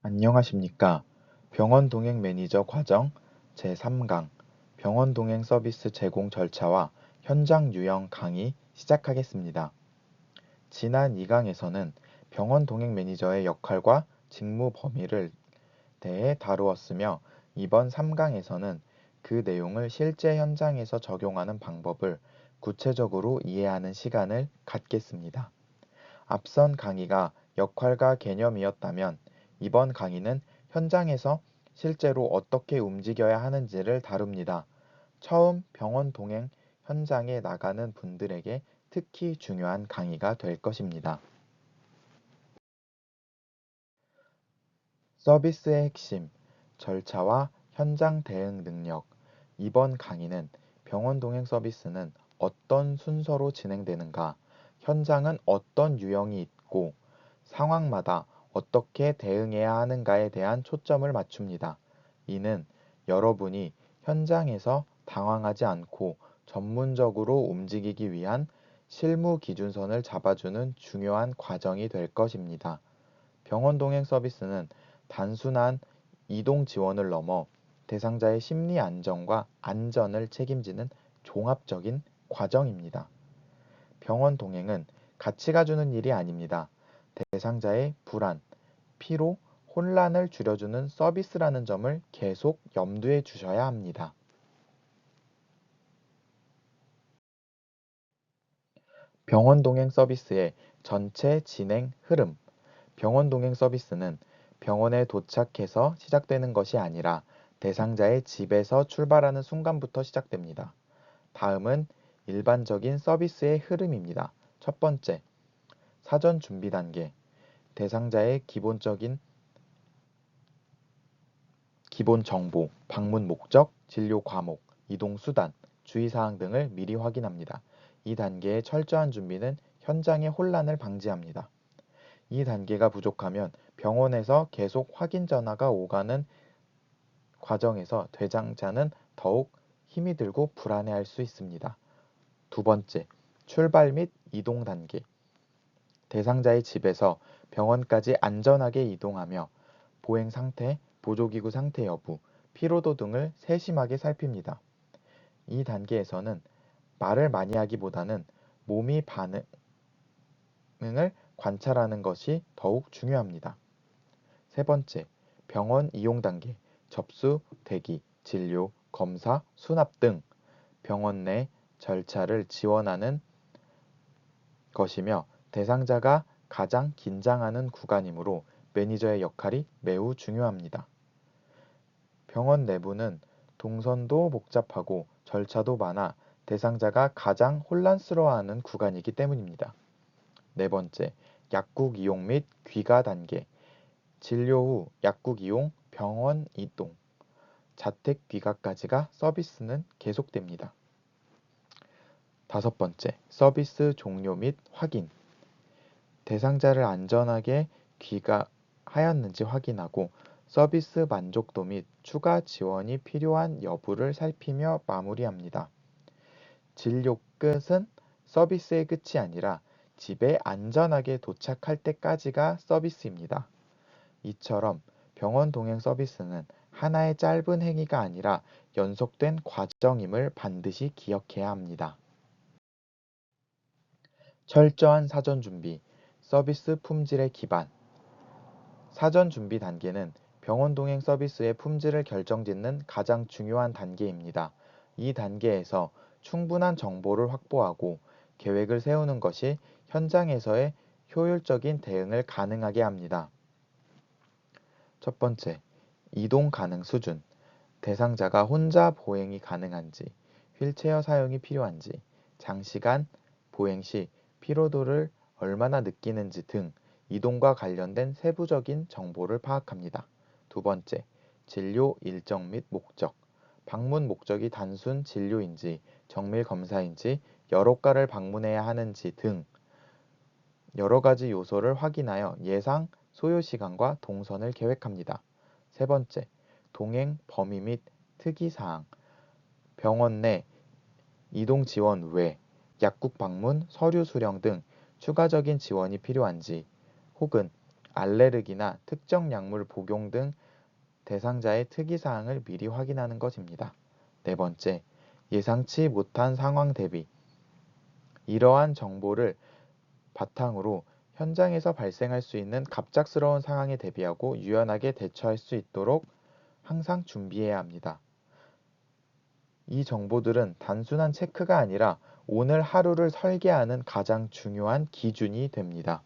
안녕하십니까. 병원 동행 매니저 과정 제3강 병원 동행 서비스 제공 절차와 현장 유형 강의 시작하겠습니다. 지난 2강에서는 병원 동행 매니저의 역할과 직무 범위를 대해 다루었으며 이번 3강에서는 그 내용을 실제 현장에서 적용하는 방법을 구체적으로 이해하는 시간을 갖겠습니다. 앞선 강의가 역할과 개념이었다면 이번 강의는 현장에서 실제로 어떻게 움직여야 하는지를 다룹니다. 처음 병원 동행 현장에 나가는 분들에게 특히 중요한 강의가 될 것입니다. 서비스의 핵심, 절차와 현장 대응 능력. 이번 강의는 병원 동행 서비스는 어떤 순서로 진행되는가, 현장은 어떤 유형이 있고, 상황마다 어떻게 대응해야 하는가에 대한 초점을 맞춥니다. 이는 여러분이 현장에서 당황하지 않고 전문적으로 움직이기 위한 실무 기준선을 잡아주는 중요한 과정이 될 것입니다. 병원 동행 서비스는 단순한 이동 지원을 넘어 대상자의 심리 안정과 안전을 책임지는 종합적인 과정입니다. 병원 동행은 가치가 주는 일이 아닙니다. 대상자의 불안, 피로, 혼란을 줄여주는 서비스라는 점을 계속 염두에 주셔야 합니다. 병원 동행 서비스의 전체 진행 흐름. 병원 동행 서비스는 병원에 도착해서 시작되는 것이 아니라 대상자의 집에서 출발하는 순간부터 시작됩니다. 다음은 일반적인 서비스의 흐름입니다. 첫 번째, 사전 준비 단계. 대상자의 기본 정보, 방문 목적, 진료 과목, 이동 수단, 주의사항 등을 미리 확인합니다. 이 단계의 철저한 준비는 현장의 혼란을 방지합니다. 이 단계가 부족하면 병원에서 계속 확인 전화가 오가는 과정에서 대상자는 더욱 힘이 들고 불안해할 수 있습니다. 두 번째, 출발 및 이동 단계. 대상자의 집에서 병원까지 안전하게 이동하며 보행 상태, 보조기구 상태 여부, 피로도 등을 세심하게 살핍니다. 이 단계에서는 말을 많이 하기보다는 몸이 반응을 관찰하는 것이 더욱 중요합니다. 세 번째, 병원 이용 단계, 접수, 대기, 진료, 검사, 수납 등 병원 내 절차를 지원하는 것이며 대상자가 가장 긴장하는 구간이므로 매니저의 역할이 매우 중요합니다. 병원 내부는 동선도 복잡하고 절차도 많아 대상자가 가장 혼란스러워하는 구간이기 때문입니다. 네 번째, 약국 이용 및 귀가 단계. 진료 후 약국 이용, 병원 이동, 자택 귀가까지가 서비스는 계속됩니다. 다섯 번째, 서비스 종료 및 확인. 대상자를 안전하게 귀가하였는지 확인하고 서비스 만족도 및 추가 지원이 필요한 여부를 살피며 마무리합니다. 진료 끝은 서비스의 끝이 아니라 집에 안전하게 도착할 때까지가 서비스입니다. 이처럼 병원 동행 서비스는 하나의 짧은 행위가 아니라 연속된 과정임을 반드시 기억해야 합니다. 철저한 사전 준비, 서비스 품질의 기반. 사전 준비 단계는 병원 동행 서비스의 품질을 결정짓는 가장 중요한 단계입니다. 이 단계에서 충분한 정보를 확보하고 계획을 세우는 것이 현장에서의 효율적인 대응을 가능하게 합니다. 첫 번째, 이동 가능 수준. 대상자가 혼자 보행이 가능한지, 휠체어 사용이 필요한지, 장시간 보행 시 피로도를 얼마나 느끼는지 등 이동과 관련된 세부적인 정보를 파악합니다. 두 번째, 진료 일정 및 목적. 방문 목적이 단순 진료인지, 정밀 검사인지, 여러 과를 방문해야 하는지 등 여러 가지 요소를 확인하여 예상 소요 시간과 동선을 계획합니다. 세 번째, 동행 범위 및 특이사항. 병원 내 이동 지원 외 약국 방문, 서류 수령 등 추가적인 지원이 필요한지 혹은 알레르기나 특정 약물 복용 등 대상자의 특이사항을 미리 확인하는 것입니다. 네 번째, 예상치 못한 상황 대비. 이러한 정보를 바탕으로 현장에서 발생할 수 있는 갑작스러운 상황에 대비하고 유연하게 대처할 수 있도록 항상 준비해야 합니다. 이 정보들은 단순한 체크가 아니라 오늘 하루를 설계하는 가장 중요한 기준이 됩니다.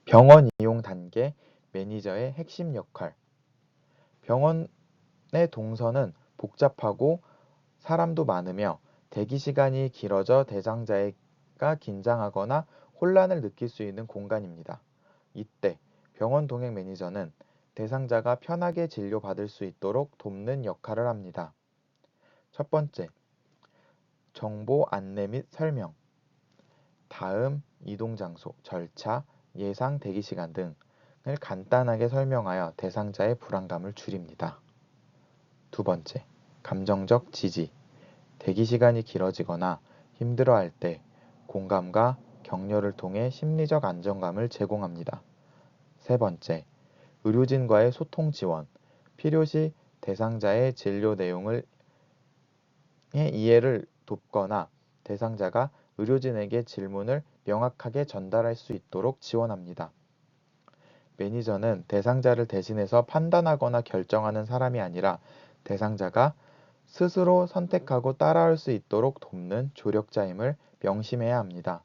병원 이용 단계, 매니저의 핵심 역할. 병원의 동선은 복잡하고 사람도 많으며 대기 시간이 길어져 대상자가 긴장하거나 혼란을 느낄 수 있는 공간입니다. 이때 병원 동행 매니저는 대상자가 편하게 진료받을 수 있도록 돕는 역할을 합니다. 첫 번째, 정보 안내 및 설명. 다음 이동 장소, 절차, 예상 대기 시간 등을 간단하게 설명하여 대상자의 불안감을 줄입니다. 두 번째, 감정적 지지. 대기 시간이 길어지거나 힘들어할 때 공감과 격려를 통해 심리적 안정감을 제공합니다. 세 번째, 의료진과의 소통 지원. 필요시 대상자의 진료 내용을 이해를 돕거나 대상자가 의료진에게 질문을 명확하게 전달할 수 있도록 지원합니다. 매니저는 대상자를 대신해서 판단하거나 결정하는 사람이 아니라 대상자가 스스로 선택하고 따라할 수 있도록 돕는 조력자임을 명심해야 합니다.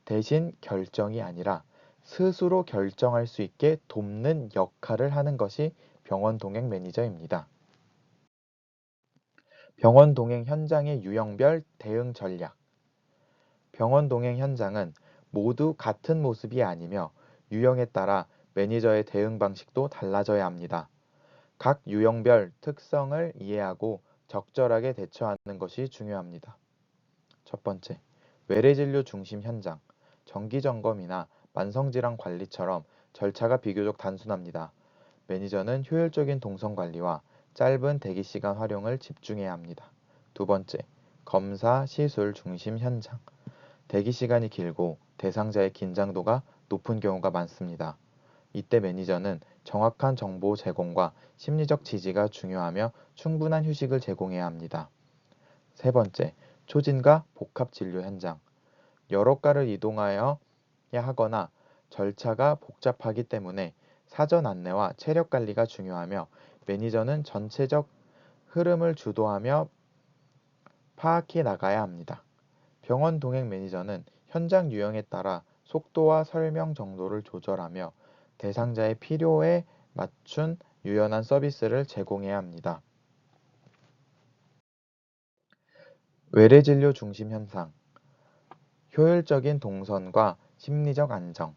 대신 결정이 아니라 스스로 결정할 수 있게 돕는 역할을 하는 것이 병원 동행 매니저입니다. 병원 동행 현장의 유형별 대응 전략. 병원 동행 현장은 모두 같은 모습이 아니며 유형에 따라 매니저의 대응 방식도 달라져야 합니다. 각 유형별 특성을 이해하고 적절하게 대처하는 것이 중요합니다. 첫 번째, 외래진료 중심 현장. 정기점검이나 만성질환 관리처럼 절차가 비교적 단순합니다. 매니저는 효율적인 동선 관리와 짧은 대기시간 활용을 집중해야 합니다. 두 번째, 검사 시술 중심 현장. 대기시간이 길고 대상자의 긴장도가 높은 경우가 많습니다. 이때 매니저는 정확한 정보 제공과 심리적 지지가 중요하며 충분한 휴식을 제공해야 합니다. 세 번째, 초진과 복합 진료 현장. 여러 과를 이동하여야 하거나 절차가 복잡하기 때문에 사전 안내와 체력 관리가 중요하며 매니저는 전체적 흐름을 주도하며 파악해 나가야 합니다. 병원 동행 매니저는 현장 유형에 따라 속도와 설명 정도를 조절하며 대상자의 필요에 맞춘 유연한 서비스를 제공해야 합니다. 외래진료 중심 현상. 효율적인 동선과 심리적 안정.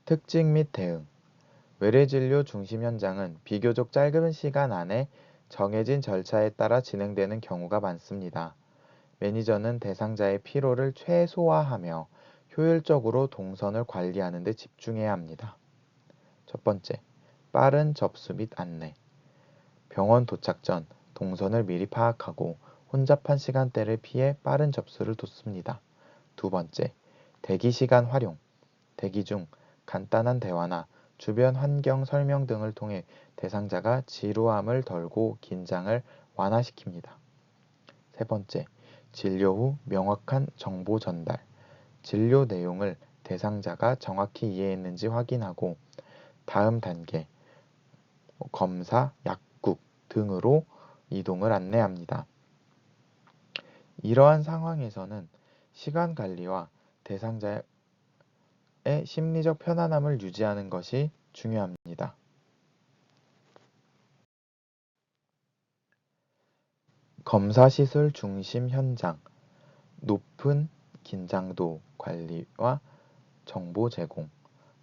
특징 및 대응. 외래진료 중심 현장은 비교적 짧은 시간 안에 정해진 절차에 따라 진행되는 경우가 많습니다. 매니저는 대상자의 피로를 최소화하며 효율적으로 동선을 관리하는 데 집중해야 합니다. 첫 번째, 빠른 접수 및 안내. 병원 도착 전 동선을 미리 파악하고 혼잡한 시간대를 피해 빠른 접수를 돕습니다. 두 번째, 대기 시간 활용. 대기 중 간단한 대화나 주변 환경 설명 등을 통해 대상자가 지루함을 덜고 긴장을 완화시킵니다. 세 번째, 진료 후 명확한 정보 전달. 진료 내용을 대상자가 정확히 이해했는지 확인하고 다음 단계, 검사, 약국 등으로 이동을 안내합니다. 이러한 상황에서는 시간 관리와 대상자의 심리적 편안함을 유지하는 것이 중요합니다. 검사 시술 중심 현장. 높은 긴장도 관리와 정보 제공.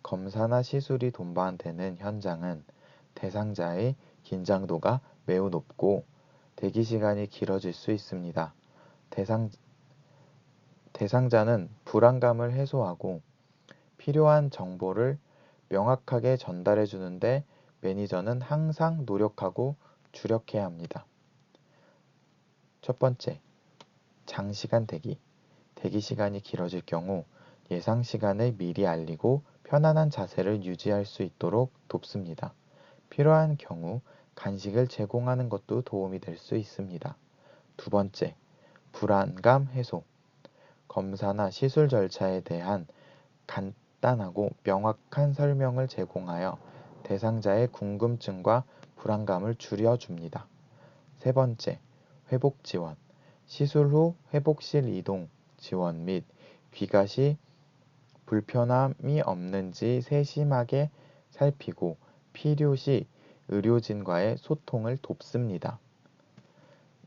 검사나 시술이 동반되는 현장은 대상자의 긴장도가 매우 높고 대기 시간이 길어질 수 있습니다. 대상자는 불안감을 해소하고 필요한 정보를 명확하게 전달해 주는데 매니저는 항상 노력하고 주력해야 합니다. 첫 번째, 장시간 대기. 대기 시간이 길어질 경우 예상 시간을 미리 알리고 편안한 자세를 유지할 수 있도록 돕습니다. 필요한 경우 간식을 제공하는 것도 도움이 될 수 있습니다. 두 번째, 불안감 해소. 검사나 시술 절차에 대한 간단하고 명확한 설명을 제공하여 대상자의 궁금증과 불안감을 줄여줍니다. 세 번째, 회복 지원. 시술 후 회복실 이동 지원 및 귀가 시 불편함이 없는지 세심하게 살피고 필요시 의료진과의 소통을 돕습니다.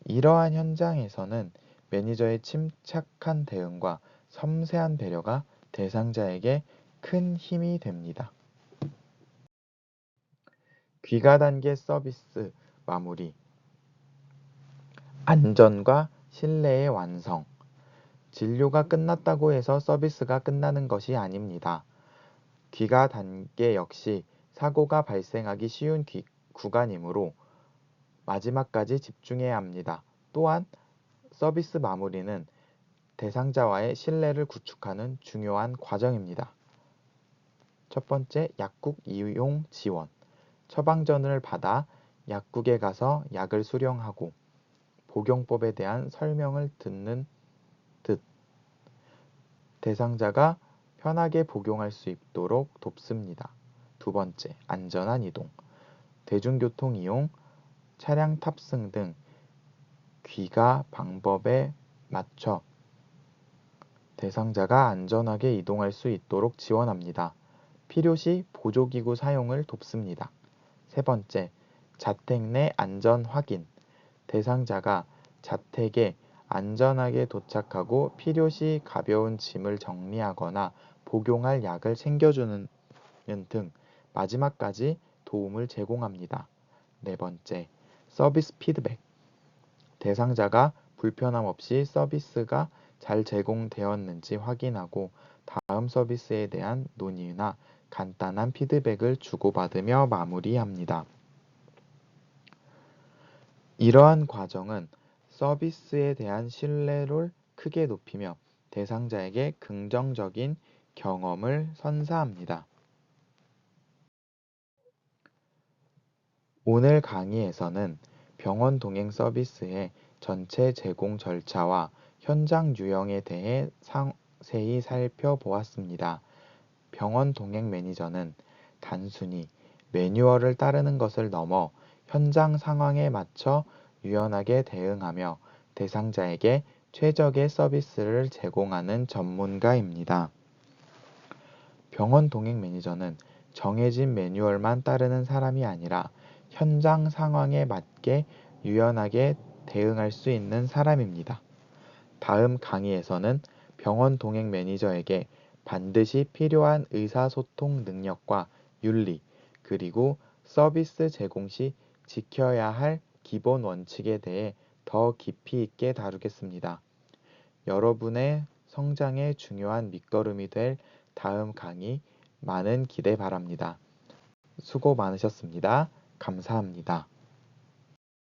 이러한 현장에서는 매니저의 침착한 대응과 섬세한 배려가 대상자에게 큰 힘이 됩니다. 귀가 단계 서비스 마무리. 안전과 신뢰의 완성. 진료가 끝났다고 해서 서비스가 끝나는 것이 아닙니다. 귀가 단계 역시 사고가 발생하기 쉬운 구간이므로 마지막까지 집중해야 합니다. 또한 서비스 마무리는 대상자와의 신뢰를 구축하는 중요한 과정입니다. 첫 번째, 약국 이용 지원. 처방전을 받아 약국에 가서 약을 수령하고 복용법에 대한 설명을 듣는 듯 대상자가 편하게 복용할 수 있도록 돕습니다. 두 번째, 안전한 이동. 대중교통 이용, 차량 탑승 등 귀가 방법에 맞춰 대상자가 안전하게 이동할 수 있도록 지원합니다. 필요시 보조기구 사용을 돕습니다. 세 번째, 자택 내 안전 확인. 대상자가 자택에 안전하게 도착하고 필요시 가벼운 짐을 정리하거나 복용할 약을 챙겨주는 등 마지막까지 도움을 제공합니다. 네 번째, 서비스 피드백. 대상자가 불편함 없이 서비스가 잘 제공되었는지 확인하고 다음 서비스에 대한 논의나 간단한 피드백을 주고받으며 마무리합니다. 이러한 과정은 서비스에 대한 신뢰를 크게 높이며 대상자에게 긍정적인 경험을 선사합니다. 오늘 강의에서는 병원 동행 서비스의 전체 제공 절차와 현장 유형에 대해 상세히 살펴보았습니다. 병원 동행 매니저는 단순히 매뉴얼을 따르는 것을 넘어 현장 상황에 맞춰 유연하게 대응하며 대상자에게 최적의 서비스를 제공하는 전문가입니다. 병원 동행 매니저는 정해진 매뉴얼만 따르는 사람이 아니라 현장 상황에 맞게 유연하게 대응할 수 있는 사람입니다. 다음 강의에서는 병원 동행 매니저에게 반드시 필요한 의사소통 능력과 윤리, 그리고 서비스 제공 시 지켜야 할 기본 원칙에 대해 더 깊이 있게 다루겠습니다. 여러분의 성장에 중요한 밑거름이 될 다음 강의 많은 기대 바랍니다. 수고 많으셨습니다. 감사합니다.